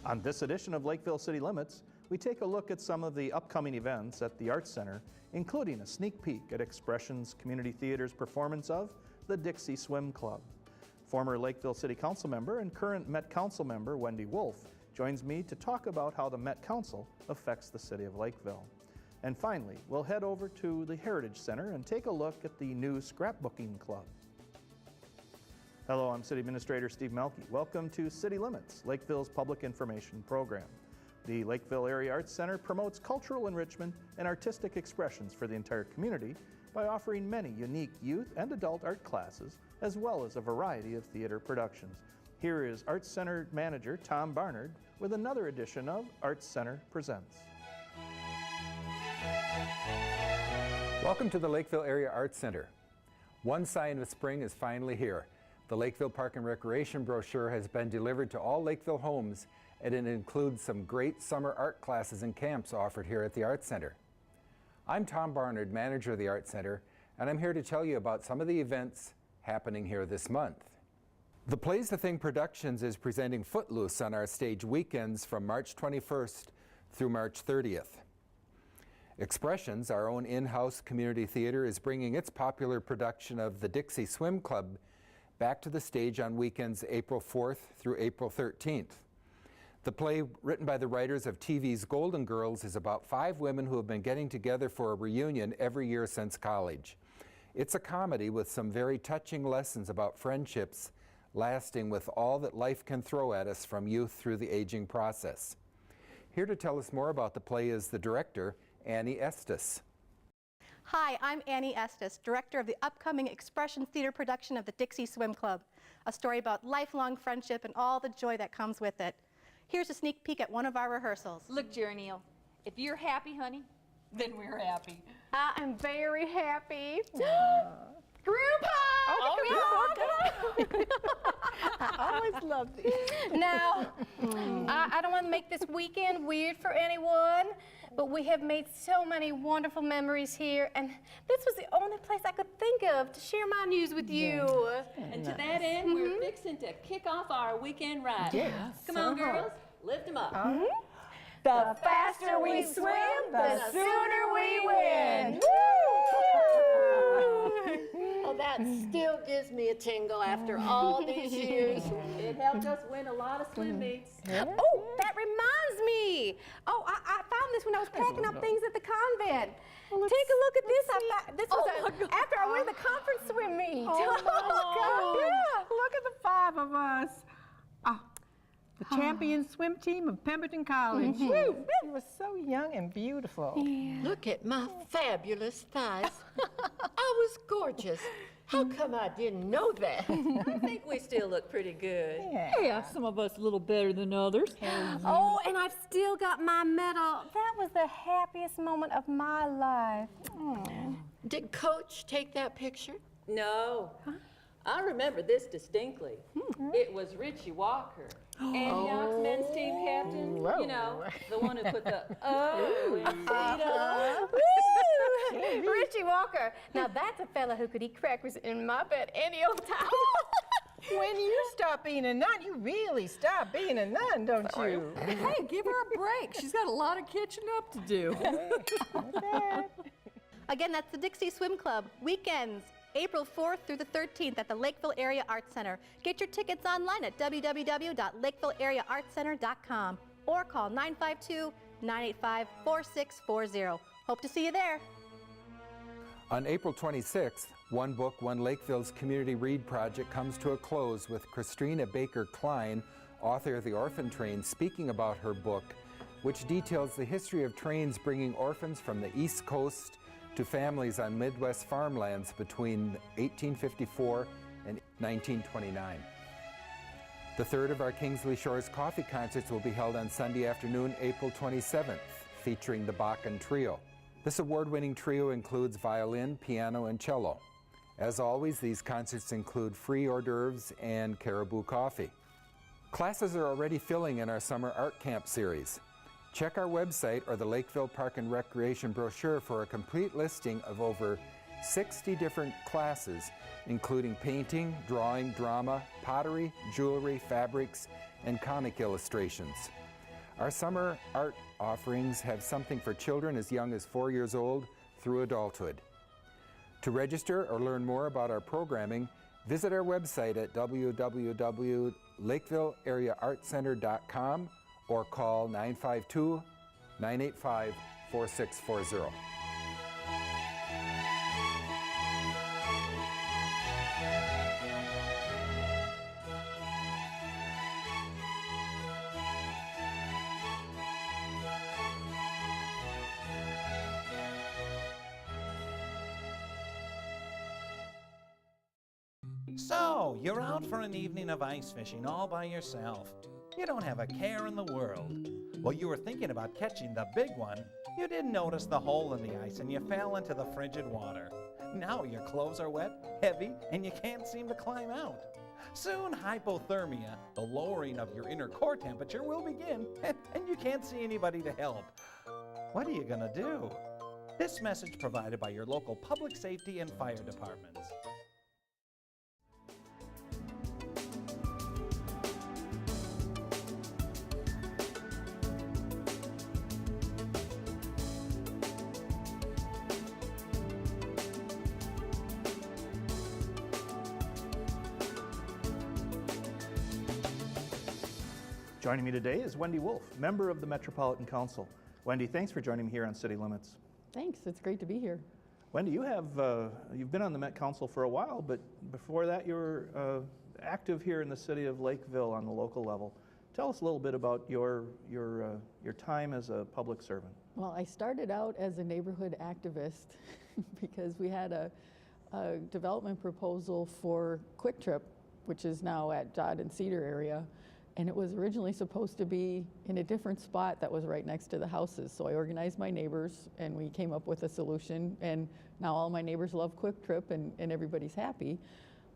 On this edition of Lakeville City Limits, we take a look at some of the upcoming events at the Arts Center, including a sneak peek at Expressions Community Theater's performance of the Dixie Swim Club. Former Lakeville City Council member and current Met Council member Wendy Wolf joins me to talk about how the Met Council affects the city of Lakeville. And finally, we'll head over to the Heritage Center and take a look at the new Scrapbooking Club. Hello, I'm City Administrator Steve Melke. Welcome to City Limits, Lakeville's public information program. The Lakeville Area Arts Center promotes cultural enrichment and artistic expressions for the entire community by offering many unique youth and adult art classes, as well as a variety of theater productions. Here is Arts Center Manager Tom Barnard with another edition of Arts Center Presents. Welcome to the Lakeville Area Arts Center. One sign of spring is finally here. The Lakeville Park and Recreation brochure has been delivered to all Lakeville homes, and it includes some great summer art classes and camps offered here at the Arts Center. I'm Tom Barnard, manager of the Arts Center, and I'm here to tell you about some of the events happening here this month. The Plays the Thing Productions is presenting Footloose on our stage weekends from March 21st through March 30th. Expressions, our own in-house community theater, is bringing its popular production of the Dixie Swim Club back to the stage on weekends April 4th through April 13th. The play, written by the writers of TV's Golden Girls, is about 5 women who have been getting together for a reunion every year since college. It's a comedy with some very touching lessons about friendships lasting with all that life can throw at us from youth through the aging process. Here to tell us more about the play is the director, Annie Estes. Hi, I'm Annie Estes, director of the upcoming Expressions Theater production of the Dixie Swim Club, a story about lifelong friendship and all the joy that comes with it. Here's a sneak peek at one of our rehearsals. Look, Jerry Neal, if you're happy, honey, then we're happy. I am very happy. Grandpa! Oh, come on. I always love these. Now, I don't want to make this weekend weird for anyone, but we have made so many wonderful memories here, and this was the only place I could think of to share my news with you. And to that end, we're fixing to kick off our weekend ride. Yes. Come on, girls, lift them up. The faster we swim, the sooner we win. Oh, that still gives me a tingle after all these years. It helped us win a lot of swim meets. Oh, that reminds me. Oh, I found this when I was packing up things at the convent. Take a look at this. This was after I won the conference swim meet. Oh, God. Yeah. Look at the 5 of us. The champion swim team of Pemberton College. Woo! You were so young and beautiful. Look at my fabulous thighs. I was gorgeous. How come I didn't know that? I think we still look pretty good. Yeah, some of us a little better than others. Oh, and I've still got my medal. That was the happiest moment of my life. Did Coach take that picture? No. I remember this distinctly. It was Richie Walker, Antioch's men's team captain. You know, the one who put the in Rita. Richie Walker. Now that's a fella who could eat crackers in my bed any old time. When you stop being a nun, you really stop being a nun, don't you? Hey, give her a break. She's got a lot of catching up to do. Again, that's the Dixie Swim Club. Weekends, April 4th through the 13th at the Lakeville Area Arts Center. Get your tickets online at www.lakevilleareaartscenter.com or call 952-985-4640. Hope to see you there. On April 26th, One Book, One Lakeville's Community Read Project comes to a close with Christina Baker Klein, author of The Orphan Train, speaking about her book, which details the history of trains bringing orphans from the East Coast to families on Midwest farmlands between 1854 and 1929. The third of our Kingsley Shores Coffee concerts will be held on Sunday afternoon, April 27th, featuring the Bakken Trio. This award-winning trio includes violin, piano, and cello. As always, these concerts include free hors d'oeuvres and caribou coffee. Classes are already filling in our summer art camp series. Check our website or the Lakeville Park and Recreation brochure for a complete listing of over 60 different classes, including painting, drawing, drama, pottery, jewelry, fabrics, and comic illustrations. Our summer art offerings have something for children as young as 4 years old through adulthood. To register or learn more about our programming, visit our website at www.lakevilleareaartcenter.com or call 952-985-4640. So, you're out for an evening of ice fishing all by yourself. You don't have a care in the world. Well, you were thinking about catching the big one. You didn't notice the hole in the ice and you fell into the frigid water. Now your clothes are wet, heavy, and you can't seem to climb out. Soon, hypothermia, the lowering of your inner core temperature, will begin, and you can't see anybody to help. What are you gonna do? This message provided by your local public safety and fire departments. Joining me today is Wendy Wolf, member of the Metropolitan Council. Wendy, thanks for joining me here on City Limits. Thanks, it's great to be here. Wendy, you've been on the Met Council for a while, but before that you were active here in the city of Lakeville on the local level. Tell us a little bit about your time as a public servant. Well, I started out as a neighborhood activist because we had a development proposal for Quick Trip, which is now at Dodd and Cedar area. And it was originally supposed to be in a different spot that was right next to the houses. So I organized my neighbors and we came up with a solution. And now all my neighbors love Quick Trip and everybody's happy.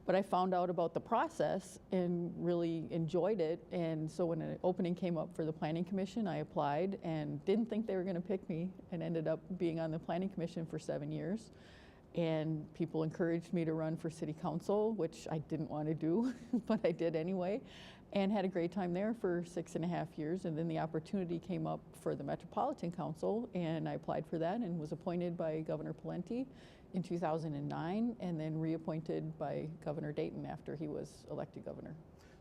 But I found out about the process and really enjoyed it. And so when an opening came up for the Planning Commission, I applied and didn't think they were gonna pick me and ended up being on the Planning Commission for 7 years. And people encouraged me to run for city council, which I didn't want to do, but I did anyway, and had a great time there for 6.5 years. And then the opportunity came up for the Metropolitan Council, and I applied for that and was appointed by Governor Pawlenty in 2009, and then reappointed by Governor Dayton after he was elected governor.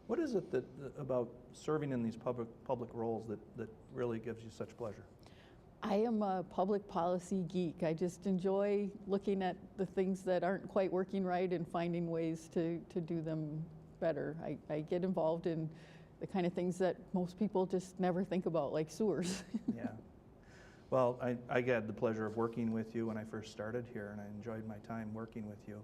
What is it about serving in these public roles that really gives you such pleasure? I am a public policy geek. I just enjoy looking at the things that aren't quite working right and finding ways to do them better. I get involved in the kind of things that most people just never think about, like sewers. Yeah. Well, I had the pleasure of working with you when I first started here, and I enjoyed my time working with you.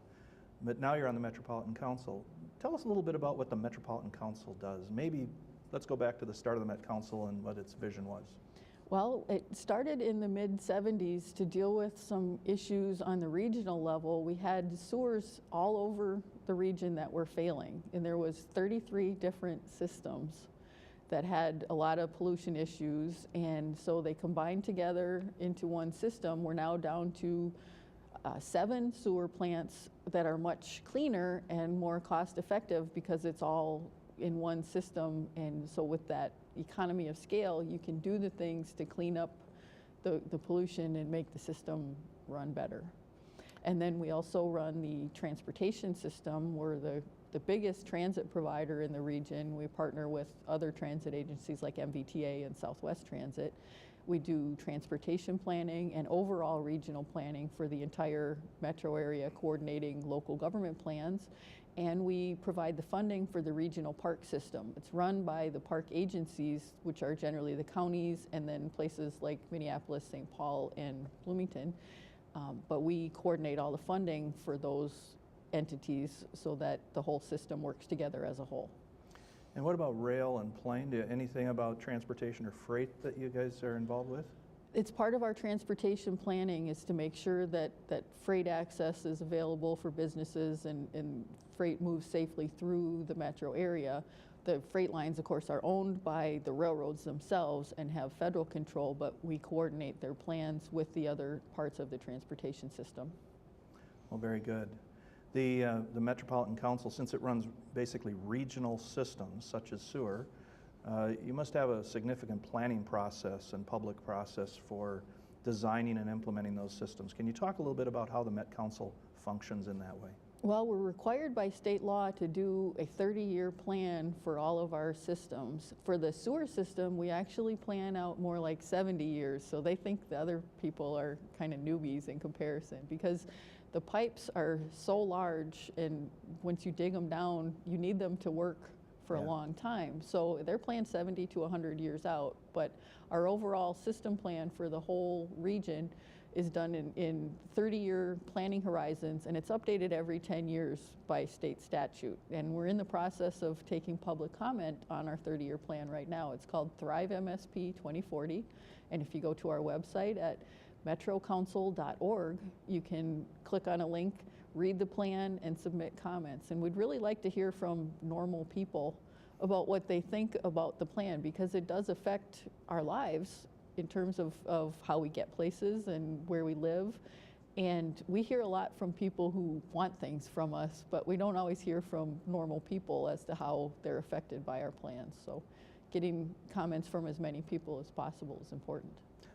But now you're on the Metropolitan Council. Tell us a little bit about what the Metropolitan Council does. Maybe let's go back to the start of the Met Council and what its vision was. Well, it started in the mid-'70s to deal with some issues on the regional level. We had sewers all over the region that were failing, and there was 33 different systems that had a lot of pollution issues, and so they combined together into one system. We're now down to 7 sewer plants that are much cleaner and more cost-effective because it's all in one system, and so with that economy of scale, you can do the things to clean up the pollution and make the system run better. And then we also run the transportation system. We're the biggest transit provider in the region. We partner with other transit agencies like MVTA and Southwest Transit. We do transportation planning and overall regional planning for the entire metro area, coordinating local government plans. And we provide the funding for the regional park system. It's run by the park agencies, which are generally the counties and then places like Minneapolis, St. Paul, and Bloomington. But we coordinate all the funding for those entities so that the whole system works together as a whole. And what about rail and plane? Anything about transportation or freight that you guys are involved with? It's part of our transportation planning is to make sure that freight access is available for businesses and freight moves safely through the metro area. The freight lines, of course, are owned by the railroads themselves and have federal control, but we coordinate their plans with the other parts of the transportation system. Well, very good. The Metropolitan Council, since it runs basically regional systems such as sewer, You must have a significant planning process and public process for designing and implementing those systems. Can you talk a little bit about how the Met Council functions in that way? Well, we're required by state law to do a 30-year plan for all of our systems. For the sewer system, we actually plan out more like 70 years, so they think the other people are kind of newbies in comparison, because the pipes are so large, and once you dig them down, you need them to work for a long time. So they're planned 70 to 100 years out, but our overall system plan for the whole region is done in 30-year planning horizons, and it's updated every 10 years by state statute. And we're in the process of taking public comment on our 30-year plan right now. It's called Thrive MSP 2040, and if you go to our website at metrocouncil.org, you can click on a link, read the plan, and submit comments. And we'd really like to hear from normal people about what they think about the plan, because it does affect our lives in terms of how we get places and where we live. And we hear a lot from people who want things from us, but we don't always hear from normal people as to how they're affected by our plans. So getting comments from as many people as possible is important.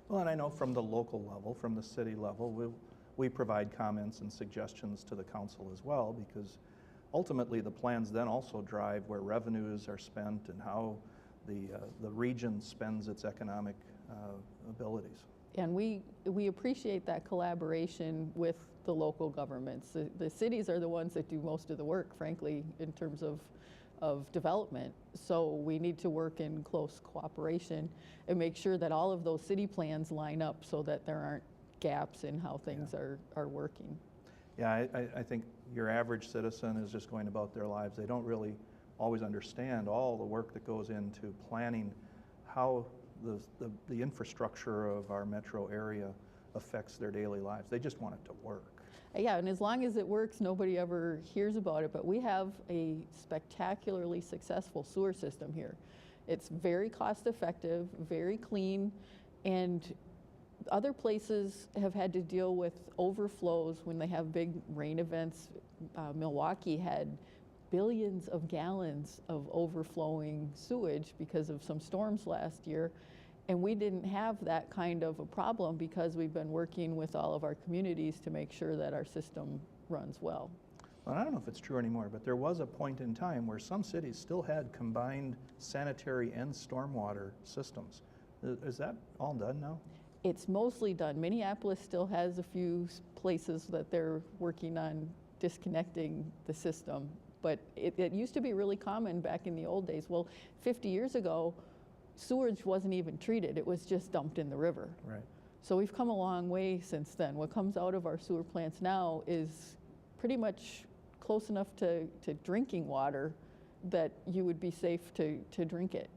Well, and I know from the local level, from the city level, we provide comments and suggestions to the council as well, because ultimately the plans then also drive where revenues are spent and how the region spends its economic abilities. And we appreciate that collaboration with the local governments. The cities are the ones that do most of the work, frankly, in terms of development. So we need to work in close cooperation and make sure that all of those city plans line up so that there aren't gaps in how things are working. Yeah, I think your average citizen is just going about their lives. They don't really always understand all the work that goes into planning how the infrastructure of our metro area affects their daily lives. They just want it to work. Yeah, and as long as it works, nobody ever hears about it. But we have a spectacularly successful sewer system here. It's very cost effective, very clean, and other places have had to deal with overflows when they have big rain events. Milwaukee had billions of gallons of overflowing sewage because of some storms last year. And we didn't have that kind of a problem because we've been working with all of our communities to make sure that our system runs well. Well, I don't know if it's true anymore, but there was a point in time where some cities still had combined sanitary and stormwater systems. Is that all done now? It's mostly done. Minneapolis still has a few places that they're working on disconnecting the system, but it used to be really common back in the old days. Well, 50 years ago, sewage wasn't even treated. It was just dumped in the river. Right. So we've come a long way since then. What comes out of our sewer plants now is pretty much close enough to drinking water that you would be safe to drink it.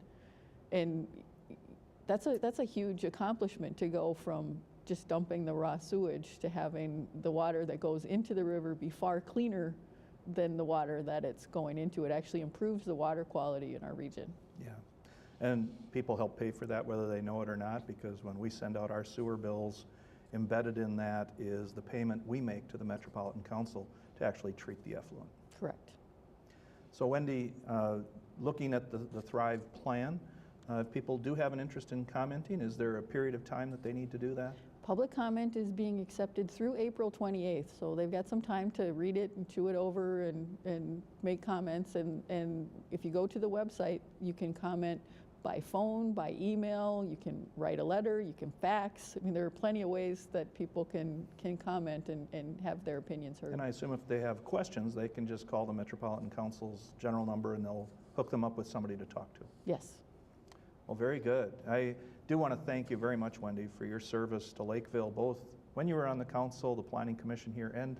And that's a huge accomplishment, to go from just dumping the raw sewage to having the water that goes into the river be far cleaner than the water that it's going into. It actually improves the water quality in our region. Yeah. And people help pay for that whether they know it or not, because when we send out our sewer bills, embedded in that is the payment we make to the Metropolitan Council to actually treat the effluent. Correct. So Wendy, looking at the Thrive plan, if people do have an interest in commenting, is there a period of time that they need to do that? Public comment is being accepted through April 28th, so they've got some time to read it and chew it over and make comments. And if you go to the website, you can comment by phone, by email, you can write a letter, you can fax. I mean, there are plenty of ways that people can comment and have their opinions heard. And I assume if they have questions, they can just call the Metropolitan Council's general number and they'll hook them up with somebody to talk to. Yes. Well, very good. I do want to thank you very much, Wendy, for your service to Lakeville, both when you were on the council, the Planning Commission here, and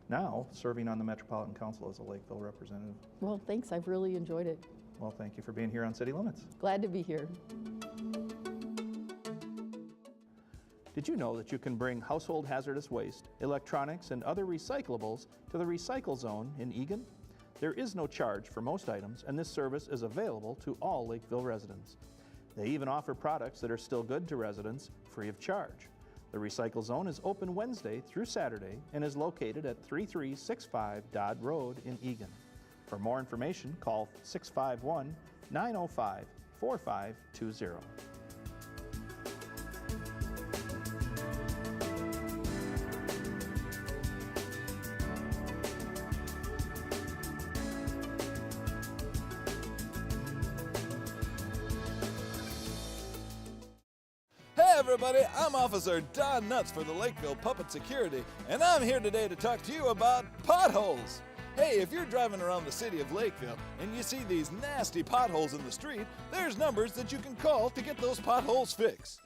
now serving on the Metropolitan Council as a Lakeville representative. Well, thanks. I've really enjoyed it. Well, thank you for being here on City Limits. Glad to be here. Did you know that you can bring household hazardous waste, electronics, and other recyclables to the Recycle Zone in Eagan? There is no charge for most items, and this service is available to all Lakeville residents. They even offer products that are still good to residents free of charge. The Recycle Zone is open Wednesday through Saturday and is located at 3365 Dodd Road in Eagan. For more information, call 651-905-5500. 4520. Hey everybody, I'm Officer Don Nuts for the Lakeville Puppet Security, and I'm here today to talk to you about potholes. Hey, if you're driving around the city of Lakeville and you see these nasty potholes in the street, there's numbers that you can call to get those potholes fixed.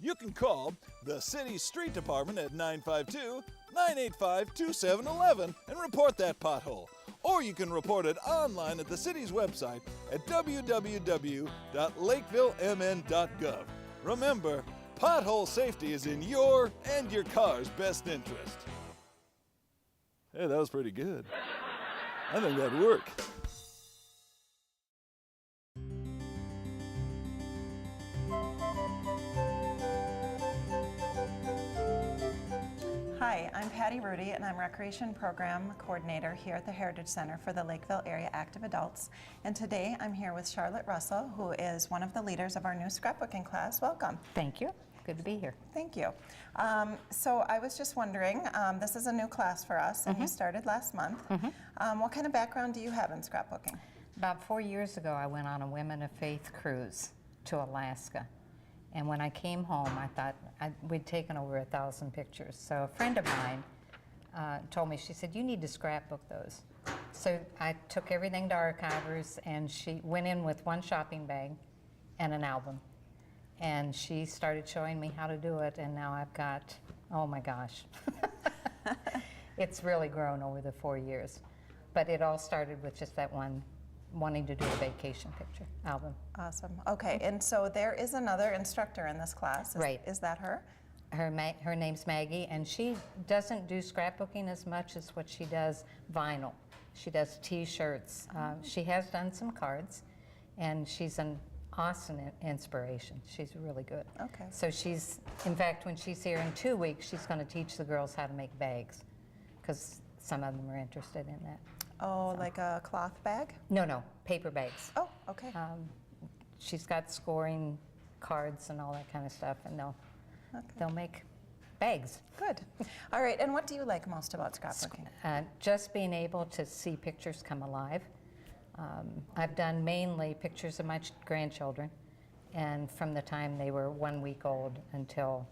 You can call the City Street Department at 952-985-2711 and report that pothole. Or you can report it online at the city's website at www.lakevillemn.gov. Remember, pothole safety is in your and your car's best interest. Hey, that was pretty good. I think that'd work. Hi, I'm Patty Rudy, and I'm Recreation Program Coordinator here at the Heritage Center for the Lakeville Area Active Adults. And today I'm here with Charlotte Russell, who is one of the leaders of our new scrapbooking class. Welcome. Thank you. Good to be here. Thank you. So I was just wondering, this is a new class for us, and you started last month. What kind of background do you have in scrapbooking? About 4 years ago, I went on a Women of Faith cruise to Alaska. And when I came home, I thought we'd taken over 1,000 pictures. So a friend of mine told me, she said, you need to scrapbook those. So I took everything to Archivers, and she went in with one shopping bag and an album. And she started showing me how to do it, and now I've got, oh my gosh. It's really grown over the 4 years. But it all started with just that one, wanting to do a vacation picture album. Awesome. Okay, and so there is another instructor in this class. Right. Is that her? Her name's Maggie, and she doesn't do scrapbooking as much as what she does vinyl. She does T-shirts. She has done some cards, and she's an awesome inspiration. She's really good. Okay. So she's, in fact, when she's here in 2 weeks, she's going to teach the girls how to make bags, because some of them are interested in that. Oh, so. Like a cloth bag? No, paper bags. Oh, okay. She's got scoring cards and all that kind of stuff, and they'll make bags. Good. All right, and what do you like most about scrapbooking? Just being able to see pictures come alive. I've done mainly pictures of my grandchildren, and from the time they were 1 week old until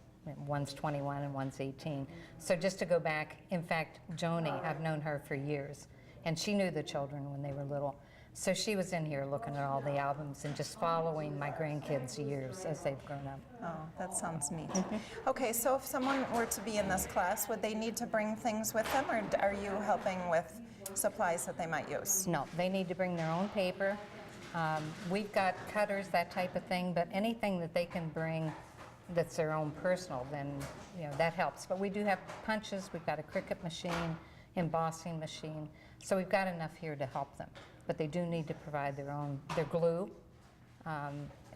one's 21 and one's 18. So just to go back, in fact, Joni, I've known her for years, and she knew the children when they were little. So she was in here looking at all the albums and just following my grandkids' years as they've grown up. Oh, that sounds neat. Okay, so if someone were to be in this class, would they need to bring things with them, or are you helping with supplies that they might use? No, they need to bring their own paper. We've got cutters, that type of thing, but anything that they can bring that's their own personal, then that helps. But we do have punches, we've got a Cricut machine, embossing machine, so we've got enough here to help them. But they do need to provide their glue,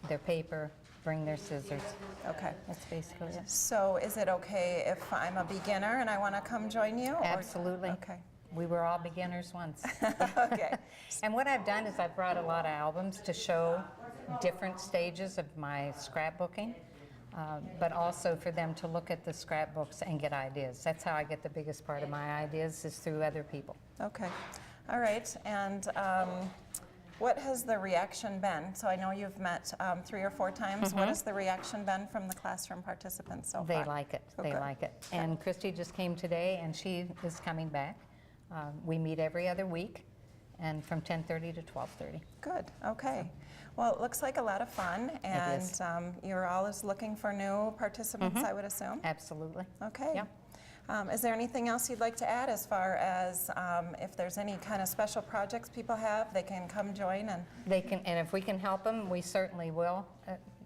their paper, bring their scissors. Okay. That's basically it. So is it okay if I'm a beginner and I want to come join you? Absolutely. Okay. We were all beginners once. Okay. And what I've done is I've brought a lot of albums to show different stages of my scrapbooking, but also for them to look at the scrapbooks and get ideas. That's how I get the biggest part of my ideas, is through other people. Okay. All right. And what has the reaction been? So I know you've met 3 or 4 times. What has the reaction been from the classroom participants so far? They like it. They like it. And Christy just came today, and she is coming back. We meet every other week, and from 10:30 to 12:30. Good. Okay. Well, it looks like a lot of fun, and you're always looking for new participants, I would assume. Absolutely. Okay. Yeah. Is there anything else you'd like to add as far as if there's any kind of special projects people have, they can come join? And they can, and if we can help them, we certainly will.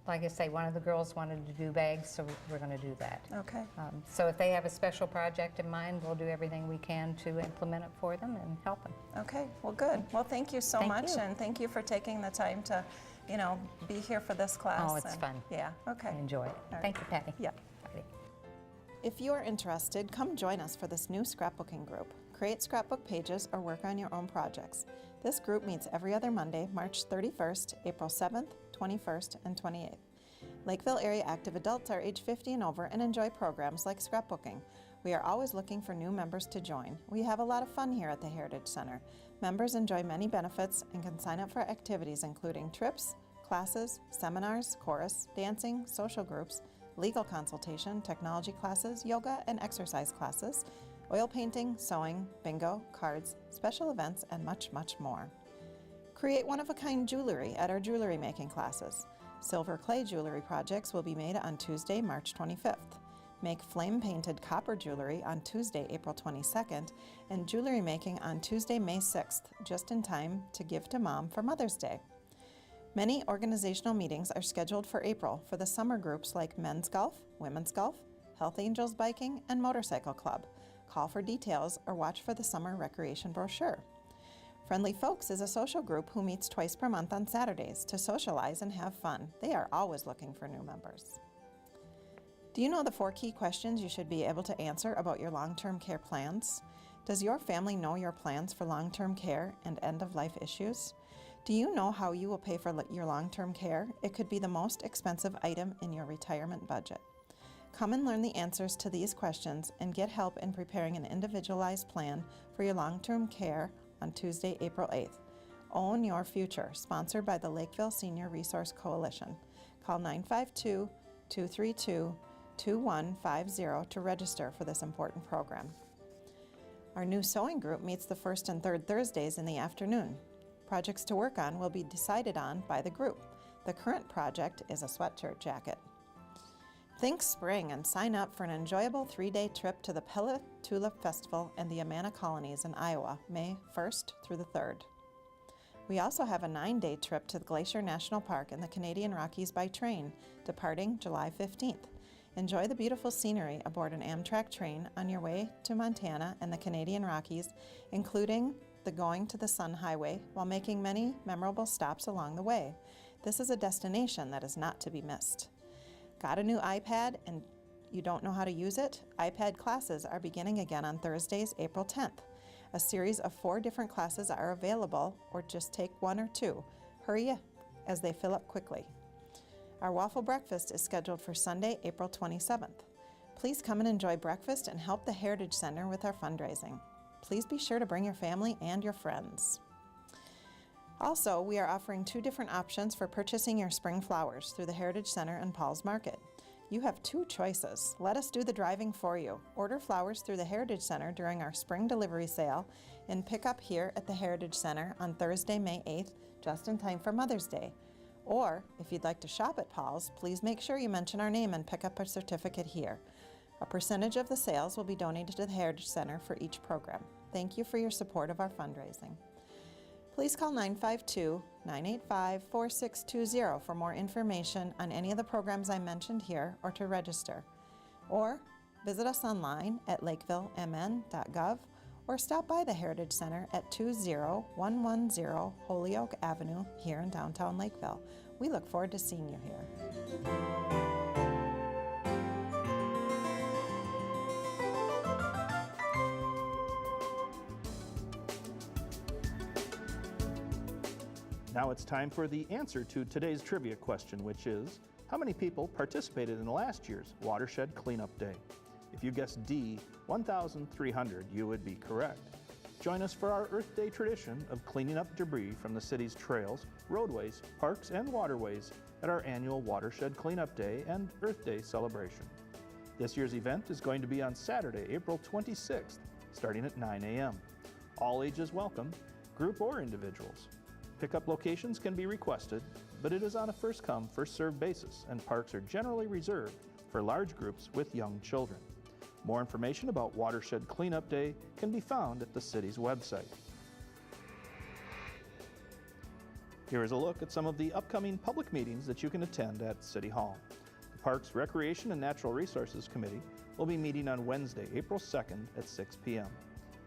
Like I say, one of the girls wanted to do bags, so we're going to do that. Okay. So if they have a special project in mind, we'll do everything we can to implement it for them and help them. Okay. Well, good. Well, thank you so much, and thank you for taking the time to, be here for this class. Oh, it's fun. Yeah. Okay. I enjoy it. Right. Thank you, Patty. Yeah. If you are interested, come join us for this new scrapbooking group. Create scrapbook pages or work on your own projects. This group meets every other Monday, March 31st, April 7th, 21st, and 28th. Lakeville area active adults are age 50 and over and enjoy programs like scrapbooking. We are always looking for new members to join. We have a lot of fun here at the Heritage Center. Members enjoy many benefits and can sign up for activities including trips, classes, seminars, chorus, dancing, social groups, legal consultation, technology classes, yoga and exercise classes, oil painting, sewing, bingo, cards, special events, and much, much more. Create one-of-a-kind jewelry at our jewelry making classes. Silver clay jewelry projects will be made on Tuesday, March 25th. Make flame-painted copper jewelry on Tuesday, April 22nd, and jewelry making on Tuesday, May 6th, just in time to give to Mom for Mother's Day. Many organizational meetings are scheduled for April for the summer groups like Men's Golf, Women's Golf, Health Angels Biking, and Motorcycle Club. Call for details or watch for the summer recreation brochure. Friendly Folks is a social group who meets twice per month on Saturdays to socialize and have fun. They are always looking for new members. Do you know the 4 key questions you should be able to answer about your long-term care plans? Does your family know your plans for long-term care and end-of-life issues? Do you know how you will pay for your long-term care? It could be the most expensive item in your retirement budget. Come and learn the answers to these questions and get help in preparing an individualized plan for your long-term care on Tuesday, April 8th. Own Your Future, sponsored by the Lakeville Senior Resource Coalition. Call 952-232-2150 to register for this important program. Our new sewing group meets the first and third Thursdays in the afternoon. Projects to work on will be decided on by the group. The current project is a sweatshirt jacket. Think spring and sign up for an enjoyable 3-day trip to the Pella Tulip Festival and the Amana Colonies in Iowa, May 1st through the 3rd. We also have a 9-day trip to the Glacier National Park in the Canadian Rockies by train, departing July 15th. Enjoy the beautiful scenery aboard an Amtrak train on your way to Montana and the Canadian Rockies, including the Going to the Sun Highway, while making many memorable stops along the way. This is a destination that is not to be missed. Got a new iPad and you don't know how to use it? iPad classes are beginning again on Thursdays, April 10th. A series of 4 different classes are available, or just take 1 or 2. Hurry as they fill up quickly. Our waffle breakfast is scheduled for Sunday, April 27th. Please come and enjoy breakfast and help the Heritage Center with our fundraising. Please be sure to bring your family and your friends. Also, we are offering 2 different options for purchasing your spring flowers through the Heritage Center and Paul's Market. You have 2 choices. Let us do the driving for you. Order flowers through the Heritage Center during our spring delivery sale and pick up here at the Heritage Center on Thursday, May 8th, just in time for Mother's Day. Or, if you'd like to shop at Paul's, please make sure you mention our name and pick up a certificate here. A percentage of the sales will be donated to the Heritage Center for each program. Thank you for your support of our fundraising. Please call 952-985-4620 for more information on any of the programs I mentioned here or to register. Or visit us online at lakevillemn.gov or stop by the Heritage Center at 20110 Holyoke Avenue here in downtown Lakeville. We look forward to seeing you here. Now it's time for the answer to today's trivia question, which is, how many people participated in last year's Watershed Cleanup Day? If you guessed D, 1,300, you would be correct. Join us for our Earth Day tradition of cleaning up debris from the city's trails, roadways, parks, and waterways at our annual Watershed Cleanup Day and Earth Day celebration. This year's event is going to be on Saturday, April 26th, starting at 9 a.m. All ages welcome, group or individuals. Pickup locations can be requested, but it is on a first-come, first-served basis, and parks are generally reserved for large groups with young children. More information about Watershed Cleanup Day can be found at the city's website. Here is a look at some of the upcoming public meetings that you can attend at City Hall. The Parks, Recreation, and Natural Resources Committee will be meeting on Wednesday, April 2nd at 6 p.m.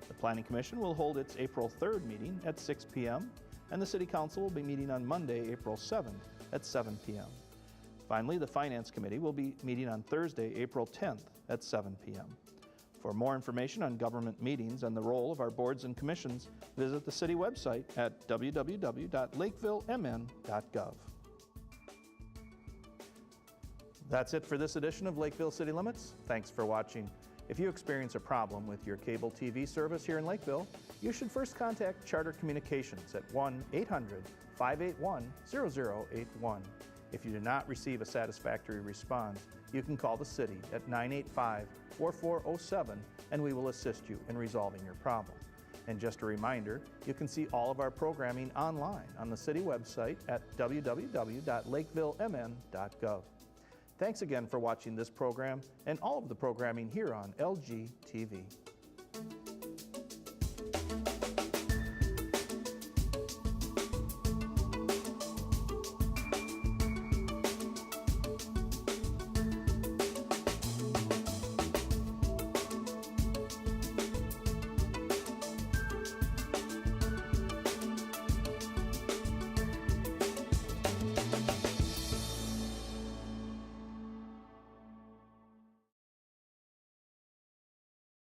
The Planning Commission will hold its April 3rd meeting at 6 p.m., and the City Council will be meeting on Monday, April 7th at 7 p.m. Finally, the Finance Committee will be meeting on Thursday, April 10th at 7 p.m. For more information on government meetings and the role of our boards and commissions, visit the city website at www.lakevillemn.gov. That's it for this edition of Lakeville City Limits. Thanks for watching. If you experience a problem with your cable TV service here in Lakeville, you should first contact Charter Communications at 1-800-581-0081. If you do not receive a satisfactory response, you can call the city at 985-4407 and we will assist you in resolving your problem. And just a reminder, you can see all of our programming online on the city website at www.lakevillemn.gov. Thanks again for watching this program and all of the programming here on LG TV.